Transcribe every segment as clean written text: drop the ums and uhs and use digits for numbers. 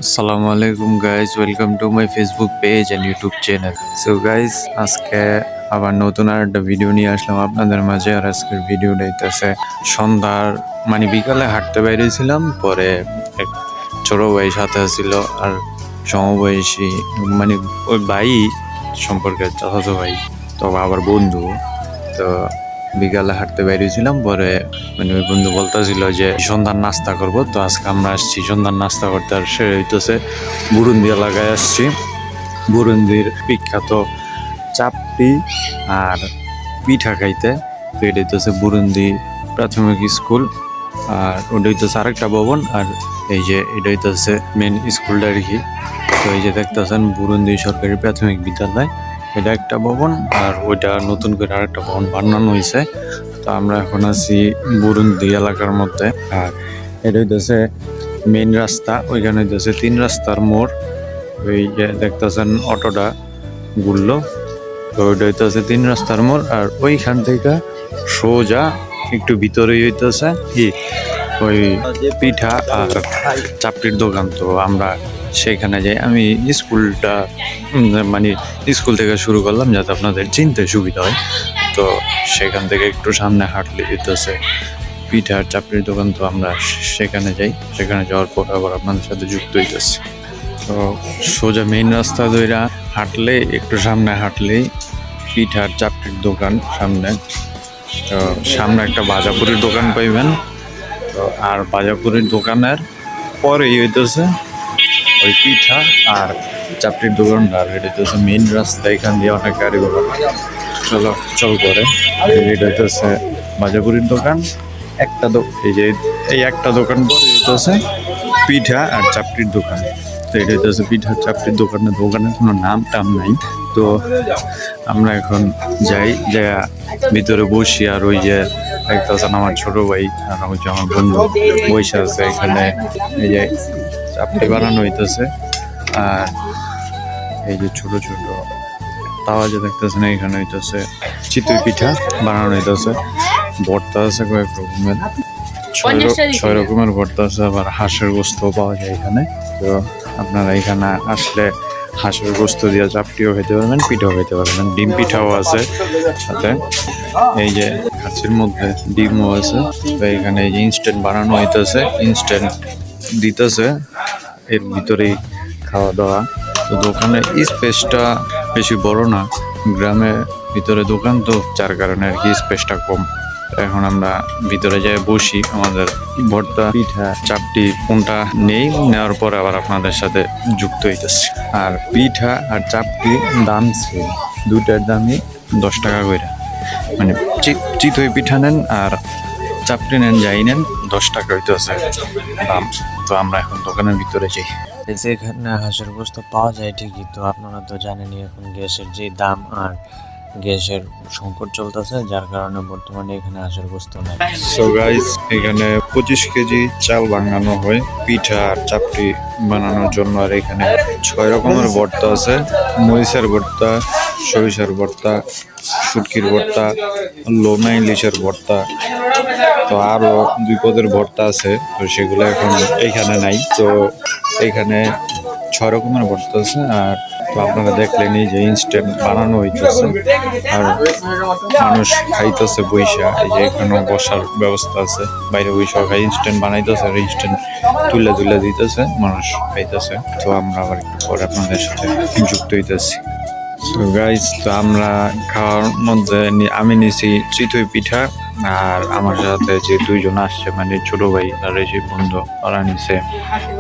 আসসালামু আলাইকুম guys, welcome to my Facebook page and YouTube channel. So guys, আজকে আবার নতুন আর একটা ভিডিও নিয়ে আসলাম আপনাদের মাঝে। আর আজকের ভিডিওটা হইতেছে সন্ধ্যার বিকালে হাঁটতে বেরিয়েছিলাম, পরে এক ছোট ভাই সাথে ছিল আর সমবয়সী ওই ভাই সম্পর্কে চাচাতো ভাই, তো আবার বন্ধু। তো বিকালে হাঁটতে বেরিয়েছিলাম, পরে ওই বন্ধু বলতেছিল যে সন্ধ্যার নাস্তা করব। তো আজকে আমরা আসছি সন্ধ্যার নাস্তা করতে, আর সে হইতেছে বুরুন্দি এলাকায় আসছি। বুরুন্দির বিখ্যাত চাপটি আর পিঠা খাইতে। তো এটা হইতেছে বুরুন্দি প্রাথমিক স্কুল, আর ওটা হইতেছে আরেকটা ভবন। আর এই যে এটা হইতেছে মেন স্কুলটা আর কি। তো এই যে দেখতেছেন বুরুন্দি সরকারি প্রাথমিক বিদ্যালয়, এটা একটা ভবন, আর ওইটা নতুন করে আরেকটা ভবন বানানো হয়েছে। তো আমরা এখন আছি বুরুন্দি এলাকার মধ্যে। আর এটা হইতেছে মেইন রাস্তা, ওইখানে হইতেছে 3 রাস্তার মোড়। ওই যে দেখতেছেন অটোটা ঘুরলো, তো ওইটা হইতেছে 3 রাস্তার মোড়। আর ওইখান থেকে সোজা একটু ভিতরেই হইতেছে কি ওই পিঠা আর চাপটির দোকান। তো আমরা সেখানে যাই। আমি স্কুলটা স্কুল থেকে শুরু করলাম যাতে আপনাদের চিনতে সুবিধা হয়। তো সেখান থেকে একটু সামনে হাঁটলে হইতেছে পিঠা আর চাপড়ির দোকান। তো আমরা সেখানে যাই, সেখানে যাওয়ার পর আবার আপনাদের সাথে যুক্ত হইতেছি। তো সোজা মেইন রাস্তা ধইরা হাঁটলে একটু সামনে হাঁটলেই পিঠা আর চাপড়ির দোকান সামনে। তো সামনে একটা বাজাপুরের দোকান পাইবেন। তো আর বাজাপুরের দোকানের পরেই হইতেছে ওই পিঠা আর চাপড়ির দোকানটা। আর এটা হইতেছে মেইন রাস্তা, এখান দিয়ে অনেক গাড়ি ঘোড়া চল করে। এটা হইতেছে বাজাপুরের দোকান। এই যে এই একটা দোকান পরে হইতেছে পিঠা আর চাপড়ির দোকান। তো এটা হইতেছে পিঠা চাপড়ির দোকানের কোনো নাম টাম নাই। তো আমরা এখন যাই, যা ভিতরে বসি। আর ওই যে দেখতেছেন আমার ছোট ভাই আর ওই যে আমার বন্ধু বসে আছে এখানে। এই যে চাপড়ি বানানো হইতেছে, আর এই যে ছোট ছোট তাওয়া যে দেখতেছেন এখানে হইতেছে চিতই পিঠা বানানো হইতেছে। ভর্তা আছে কয়েক রকমের, 6 রকমের ভর্তা আছে। আবার হাঁসের গোস্ত পাওয়া যায় এখানে। তো আপনারা এখানে আসলে হাঁসের গোস্ত দিয়ে চাপটিও খেতে পারবেন, পিঠাও খেতে পারবেন। ডিম পিঠাও আছে সাথে, এই যে কাছের মধ্যে ডিমও আছে। তো এখানে এই যে ইনস্ট্যান্ট বানানো হইতেছে, ইনস্ট্যান্ট দিতেছে, এর ভিতরেই খাওয়া দাওয়া। তো দোকানের স্পেসটা বেশি বড় না, গ্রামের ভিতরে দোকান তো, যার কারণে আর কি স্পেসটা কম। এখন আমরা ভিতরে যাই বসি, আমাদের ভর্তা পিঠা চাপটি কোনটা নেওয়ার পর আবার আপনাদের সাথে যুক্ত হইতেছি। আর পিঠা আর চাপটি দাম সেম, দুটার দামই 10 টাকা করে। চিতই পিঠা নেন আর চাপটি নেন, যাই নেন 10 টাকা হইতেছে দাম। তো আমরা এখন দোকানের ভিতরে যাই। যেখানে হাঁসের গোস্ত পাওয়া যায় ঠিকই, তো আপনারা তো জানেনই এখন গ্যাসের যে দাম আর গ্যাসের সংকট চলতেছে, যার কারণে বর্তমানে এখানে হাঁসের গোস্ত নাই। সো গাইস, এখানে 25 কেজি চাল ভাঙানো হয় পিঠা আর চাপটি বানানোর জন্য। আর এখানে 6 রকমের ভর্তা আছে, মরিচের ভর্তা, সরিষার ভর্তা, শুটকির ভর্তা, লোনা ইলিশের ভর্তা। তো আরো 2 পদের ভর্তা আছে, তো সেগুলো এখন এইখানে নাই। তো এখানে 6 রকমের ভর্তা আছে। আর তো আপনারা দেখলেনই যে ইনস্ট্যান্ট বানানো হইতেছে, আর মানুষ খাইতেছে বৈশা। এই যে এখানেও বসার ব্যবস্থা আছে, বাইরে বৈশা খাই, ইনস্ট্যান্ট বানাইতেছে আর ইনস্ট্যান্ট তুলে দিতেছে, মানুষ খাইতেছে। তো আমরা আবার একটু পরে আপনাদের সাথে যুক্ত হইতেছি। তো গাইস, তো আমরা খাওয়ার মধ্যে আমি নিছি চিতই পিঠা, আর আমার সাথে যে 2 জন আসছে ছোট ভাই আর এই যে বন্ধু, ওরা নিছে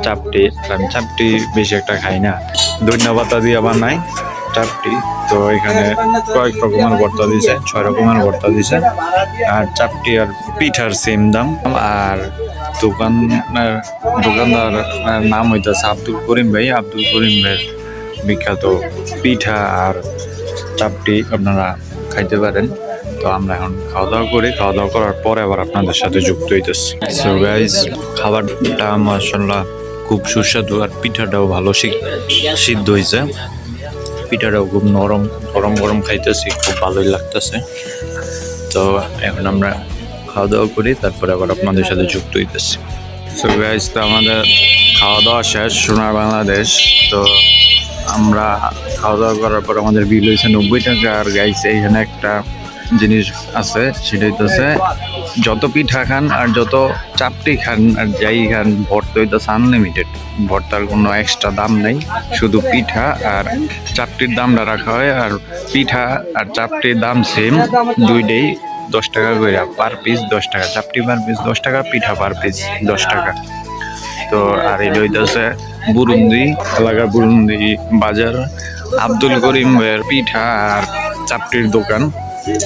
চাপটি। আমি চাপটি বেশি একটা খাই না, ধন্যবাদ দিয়ে বানাই চাপটি। তো এখানে কয়েক রকমের ভর্তা দিছে, 6 রকমের ভর্তা দিছে। আর চাপটি আর পিঠার সেম দাম। আর দোকানদার নাম হইতেছে আব্দুল করিম ভাই। আব্দুল করিম ভাইয়ের বিখ্যাত পিঠা আর চাপটি আপনারা খাইতে পারেন। তো আমরা এখন খাওয়া দাওয়া করি, খাওয়া দাওয়া করার পরে আবার আপনাদের সাথে যুক্ত হইতেছি। সো গাইস, খাবারটা মাশাআল্লাহ খুব সুস্বাদু, আর পিঠাটাও ভালো সিদ্ধ হয়েছে। পিঠাটাও খুব নরম, গরম গরম খাইতেছি, খুব ভালোই লাগতেছে। তো এখন আমরা খাওয়া দাওয়া করি, তারপরে আবার আপনাদের সাথে যুক্ত হইতেছি। সো গাইস, তো আমাদের খাওয়া দাওয়া শেষ সোনার বাংলাদেশ। তো আমরা খাওয়া দাওয়া করার পর আমাদের বিল হয়েছে 90 টাকা। আর গাইছে এখানে একটা জিনিস আছে, সেটা হইতেছে যত পিঠা খান আর যত চাপটি খান আর যাই খান ভর্তা হইতেছে আনলিমিটেড। ভর্তার কোনো এক্সট্রা দাম নেই, শুধু পিঠা আর চাপটির দামটা রাখা হয়। আর পিঠা আর চাপটির দাম সেম, দুইটাই 10 টাকা করে পার পিস। 10 টাকা চাপটি পার পিস, 10 টাকা পিঠা পার পিস 10 টাকা। তো আর এটা হইতেছে বুরুন্দি এলাকার বুরুন্দি বাজার, আব্দুল করিম ভাইয়ের পিঠা আর চাপটির দোকান।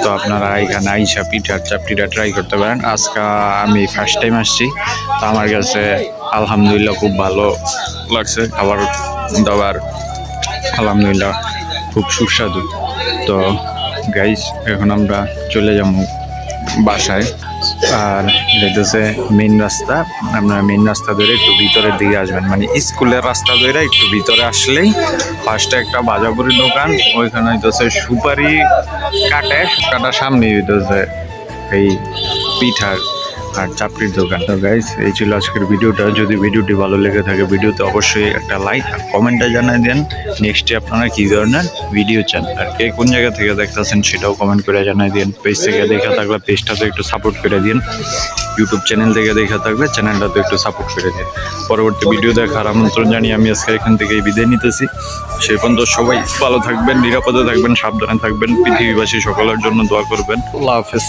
তো আপনারা এখানে আইসা পিঠার চাপটিটা ট্রাই করতে পারেন। আজকে আমি ফার্স্ট টাইম আসছি, তো আমার কাছে আলহামদুলিল্লাহ খুব ভালো লাগছে। খাবার দাবার আলহামদুলিল্লাহ খুব সুস্বাদু। তো গাইস এখন আমরা চলে যাবো বাসায়। আর এটা হচ্ছে মেইন রাস্তা। আপনারা মেইন রাস্তা ধরে একটু ভিতরের দিকে আসবেন, মানে স্কুলের রাস্তা ধরে একটু ভিতরে আসলেই ফার্স্টে একটা বাজাপুরির দোকান, ওইখানে হইতেছে সুপারি কাটার সামনে হইতেছে এই পিঠার আর চাপড়ির দোকান। তো গাইস এই ছিল আজকের ভিডিওটা। যদি ভিডিওটি ভালো লেগে থাকে ভিডিওতে অবশ্যই একটা লাইক আর কমেন্টে জানাই দেন নেক্সটে আপনারা কী ধরনের ভিডিও চান, আর কে কোন জায়গা থেকে দেখতেছেন সেটাও কমেন্ট করে জানাই দিন। পেজ থেকে দেখা থাকলে পেজটাতে একটু সাপোর্ট করে দিন, ইউটিউব চ্যানেল থেকে দেখা থাকলে চ্যানেলটাতে একটু সাপোর্ট করে দিন। পরবর্তী ভিডিও দেখার আমন্ত্রণ জানিয়ে আমি আজকে এখান থেকেই বিদায় নিতেছি। সেই পর্যন্ত সবাই ভালো থাকবেন, নিরাপদে থাকবেন, সাবধানে থাকবেন। পৃথিবীবাসী সকলের জন্য দোয়া করবেন। আল্লাহ হাফেজ।